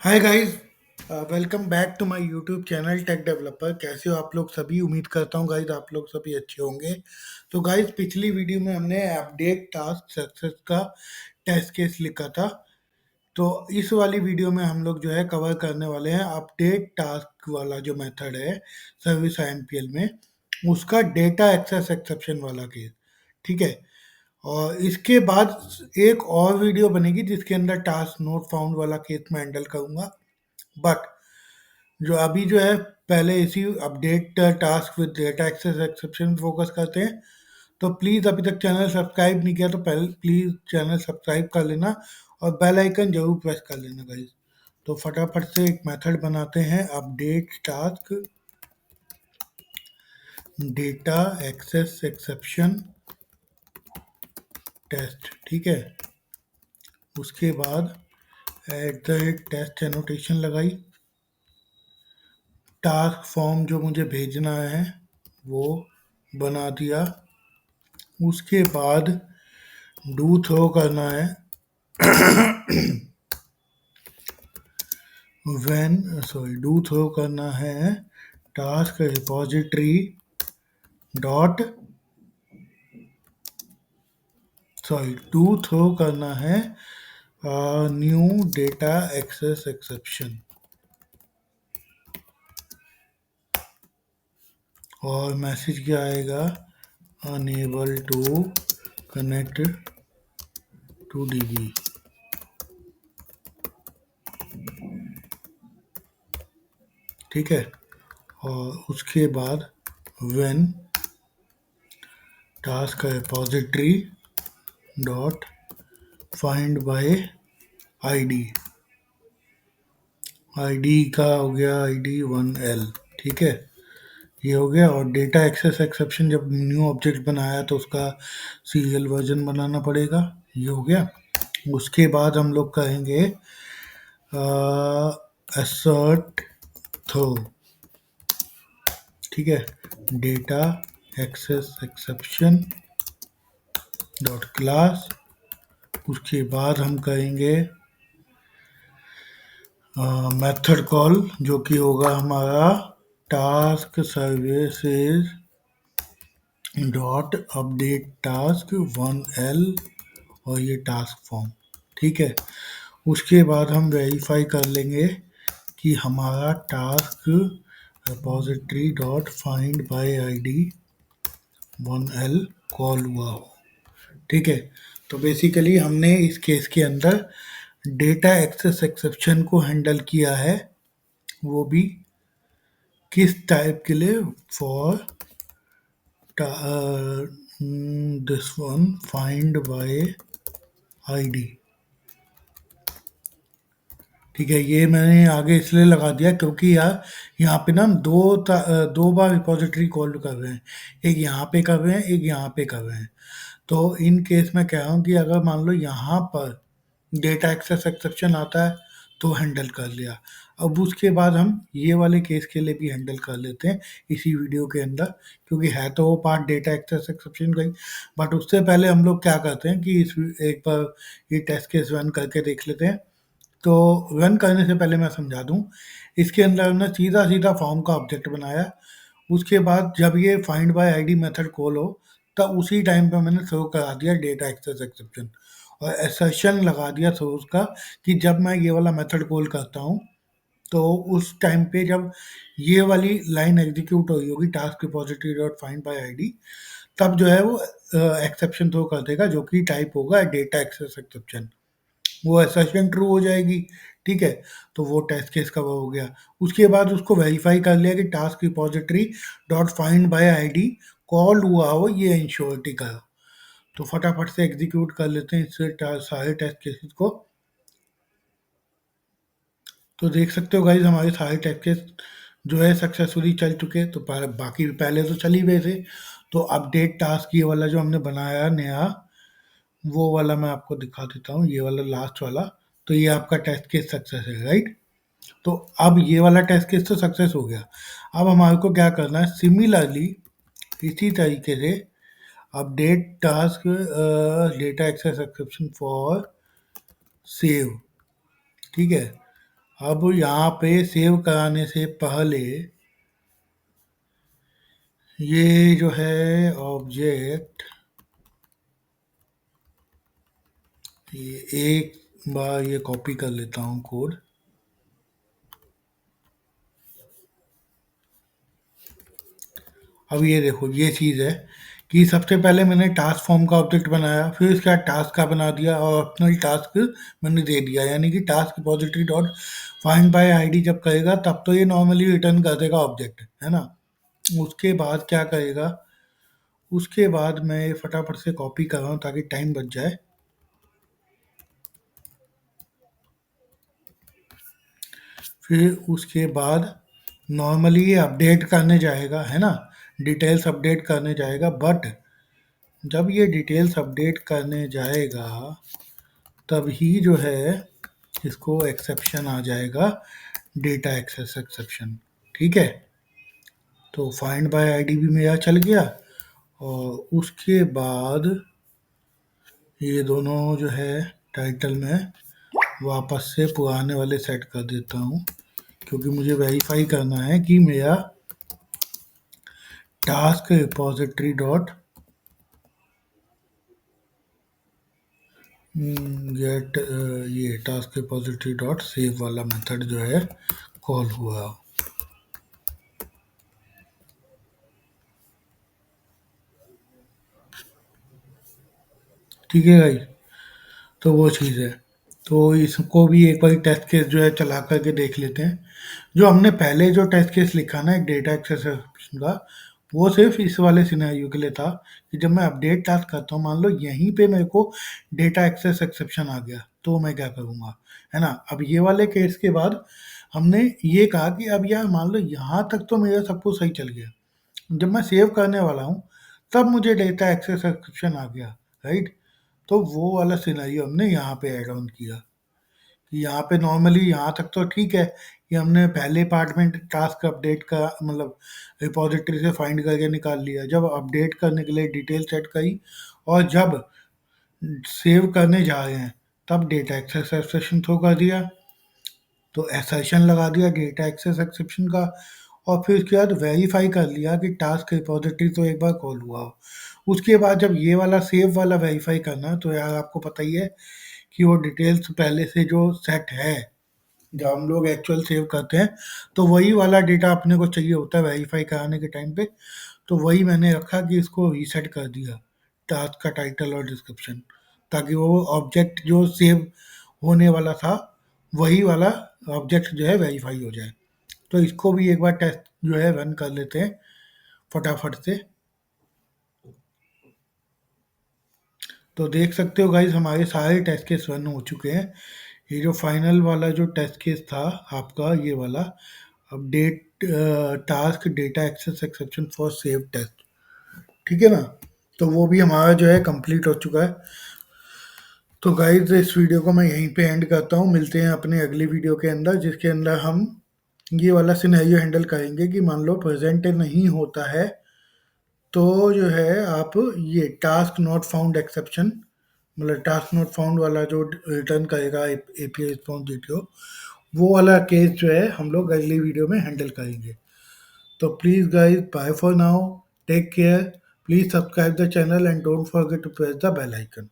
Hi guys, welcome back to my YouTube channel tech developer. कैसे हो आप लोग सभी? उम्मीद करता हूँ गाइस आप लोग सभी अच्छे होंगे। तो गाइस पिछली वीडियो में हमने अपडेट टास्क सक्सेस का टेस्ट केस लिखा था। तो इस वाली वीडियो में हम लोग जो है कवर करने वाले हैं अपडेट टास्क वाला जो मेथड है सर्विस आईएमपीएल में, उसका डेटा एक्सेस एक्सेप्शन वाला केस। ठीक है। और इसके बाद एक और वीडियो बनेगी जिसके अंदर टास्क नोट फाउंड वाला केस मैं हैंडल करूंगा। बट जो अभी जो है पहले इसी update task with data access exception focus करते हैं। तो प्लीज़ अभी तक चैनल सब्सक्राइब नहीं किया तो पहले प्लीज़ चैनल सब्सक्राइब कर लेना और बेल आइकन जरूर प्रेस कर लेना गाइस। तो फटाफट से एक मेथड बनाते हैं update task data access exception test. ठीक है। उसके बाद at the rate test annotation लगाई। टास्क फॉर्म जो मुझे भेजना है वो बना दिया। उसके बाद डू थ्रो करना है। डू थ्रो करना है task repository dot do throw करना है न्यू डेटा एक्सेस एक्सेप्शन। और मैसेज क्या आएगा? Unable to connect to DB. ठीक है। और उसके बाद when task repository dot find by ID. ID का हो गया आईडी 1L। ठीक है। ये हो गया। और डेटा एक्सेस एक्सेप्शन जब न्यू ऑब्जेक्ट बनाया तो उसका सीरियल वर्जन बनाना पड़ेगा। ये हो गया। उसके बाद हम लोग कहेंगे असर्ट थ्रो। ठीक है। Data access exception dot class. उसके बाद हम कहेंगे मेथड कॉल जो कि होगा हमारा task services dot update task 1L और ये टास्क फॉर्म। ठीक है। उसके बाद हम वेरीफाई कर लेंगे कि हमारा task repository dot find by ID 1L call हुआ हो। ठीक है। तो बेसिकली हमने इस केस के अंदर डेटा एक्सेस एक्सेप्शन को हैंडल किया है, वो भी किस टाइप के लिए? For this one find by ID. ठीक है। ये मैंने आगे इसलिए लगा दिया क्योंकि यार यहाँ पे ना हम दो बार रिपोजिटरी कॉल कर रहे हैं। एक यहाँ पे कर रहे हैं, एक यहाँ पे कर रहे हैं। तो इन केस में कह रहा हूँ कि अगर मान लो यहाँ पर डेटा एक्सेस एक्सेप्शन आता है तो हैंडल कर लिया। अब उसके बाद हम ये वाले केस के लिए भी हैंडल कर लेते हैं इसी वीडियो के अंदर, क्योंकि है तो वो पार्ट डेटा एक्सेस एक्सेप्शन का ही। बट उससे पहले हम लोग क्या करते हैं कि इस एक बार ये टेस्ट केस रन करके देख लेते हैं। तो रन करने से पहले मैं समझा दूं, इसके अंदर हमने सीधा सीधा फॉर्म का ऑब्जेक्ट बनाया। उसके बाद जब ये find by ID method call हो तब उसी टाइम पे मैंने थ्रो करा दिया डेटा एक्सेस एक्सेप्शन और असर्शन लगा दिया थ्रोज का कि जब मैं ये वाला मेथड कॉल करता हूँ तो उस टाइम पे जब ये वाली लाइन एग्जीक्यूट हुई होगी task repository dot find by ID, तब जो है वो एक्सेप्शन थ्रो कर देगा जो कि टाइप होगा डेटा एक्सेस एक्सेप्शन। वो असर्शन ट्रू हो जाएगी। ठीक है। तो वो टेस्ट केस कवर हो गया। उसके बाद उसको वेरीफाई कर लिया कि task repository dot find by ID call हुआ हो, ये इंश्योरिटी का। तो फटाफट से एग्जीक्यूट कर लेते हैं इससे सारे टेस्ट केसेस को। तो देख सकते हो गाइज हमारे सारे टेस्ट केस जो है सक्सेसफुली चल चुके हैं। तो बाकी पहले तो चल ही गए थे। तो अपडेट टास्क ये वाला जो हमने बनाया नया, वो वाला मैं आपको दिखा देता हूँ, ये वाला लास्ट वाला। तो ये आपका टेस्ट केस सक्सेस है, राइट? तो अब ये वाला टेस्ट केस तो सक्सेस हो गया। अब हमारे को क्या करना है? सिमिलरली इसी तरीके से update task data access exception for save. ठीक है। अब यहाँ पे सेव कराने से पहले ये जो है ऑब्जेक्ट, ये एक बार ये कॉपी कर लेता हूँ कोड। अब ये देखो ये चीज़ है कि सबसे पहले मैंने टास्क फॉर्म का ऑब्जेक्ट बनाया, फिर उसके बाद टास्क का बना दिया और ऑप्शनल टास्क मैंने दे दिया, यानी कि task repository dot find by ID जब करेगा तब तो ये नॉर्मली रिटर्न कर देगा ऑब्जेक्ट, है ना। उसके बाद क्या करेगा, उसके बाद मैं ये फटाफट से कॉपी कर रहा हूँ ताकि टाइम बच जाए। फिर उसके बाद नॉर्मली ये अपडेट करने जाएगा, है ना, डिटेल्स अपडेट करने जाएगा, बट जब ये डिटेल्स अपडेट करने जाएगा तभी जो है इसको एक्सेप्शन आ जाएगा, डेटा एक्सेस एक्सेप्शन। ठीक है, तो फाइंड बाय आईडी भी मेरा चल गया और उसके बाद ये दोनों जो है टाइटल में वापस से पुराने वाले सेट कर देता हूँ, क्योंकि मुझे वेरीफाई करना है कि मेरा टास्क रिपोजिटरी डॉट गेट ये टास्क रिपोजिटरी डॉट सेव वाला मेथड जो है कॉल हुआ। ठीक है भाई, तो वो चीज़ है। तो इसको भी एक बार टेस्ट केस जो है चला करके देख लेते हैं। जो हमने पहले जो टेस्ट केस लिखा ना एक डेटा एक्सेस का, वो सिर्फ इस वाले सिनेरियो के लिए था कि जब मैं अपडेट टास्क करता हूँ, मान लो यहीं पे मेरे को डेटा एक्सेस एक्सेप्शन आ गया तो मैं क्या करूँगा, है ना। अब ये वाले केस के बाद हमने ये कहा कि अब यार मान लो यहाँ तक तो मेरा सब कुछ सही चल गया, जब मैं सेव करने वाला हूँ तब मुझे डेटा एक्सेस एक्सेप्शन आ गया, राइट। तो वो वाला सिनेरियो हमने यहाँ पे ऐड ऑन किया कि यहाँ पे नॉर्मली यहाँ तक तो ठीक है कि हमने पहले पार्ट में टास्क अपडेट का मतलब रिपोजिटरी से फाइंड करके निकाल लिया, जब अपडेट करने के लिए डिटेल सेट करी और जब सेव करने जा रहे हैं तब डेटा एक्सेस एक्सेप्शन थ्रो कर दिया, तो एसर्शन लगा दिया डेटा एक्सेस एक्सेप्शन का। और फिर उसके बाद वेरीफाई कर लिया कि टास्क रिपोजिटरी तो एक बार कॉल हुआ हो। उसके बाद जब ये वाला सेव वाला वेरीफाई करना है तो यार आपको पता ही है कि वो डिटेल्स पहले से जो सेट है, जब हम लोग एक्चुअल सेव करते हैं तो वही वाला डेटा अपने को चाहिए होता है वेरीफाई कराने के टाइम पे। तो वही मैंने रखा कि इसको रीसेट कर दिया टास्क का टाइटल और डिस्क्रिप्शन, ताकि वो ऑब्जेक्ट जो सेव होने वाला था वही वाला ऑब्जेक्ट जो है वेरीफाई हो जाए। तो इसको भी एक बार टेस्ट जो है रन कर लेते हैं फटाफट से। तो देख सकते हो गाइस हमारे सारे टेस्ट केस रन हो चुके हैं। ये जो फाइनल वाला जो टेस्ट केस था आपका, ये वाला update task data access exception for save test, ठीक है ना, तो वो भी हमारा जो है कंप्लीट हो चुका है। तो गाइस इस वीडियो को मैं यहीं पे एंड करता हूँ, मिलते हैं अपने अगली वीडियो के अंदर जिसके अंदर हम ये वाला सिनेरियो हैंडल करेंगे कि मान लो प्रेजेंट नहीं होता है तो जो है आप ये टास्क नॉट फाउंड एक्सेप्शन, मतलब टास्क नॉट फाउंड वाला जो रिटर्न करेगा एपीआई रिस्पॉन्स जीटीओ, वो वाला केस जो है हम लोग अगली वीडियो में हैंडल करेंगे। तो please guys bye for now, take care, please subscribe the channel and don't forget to press the bell icon.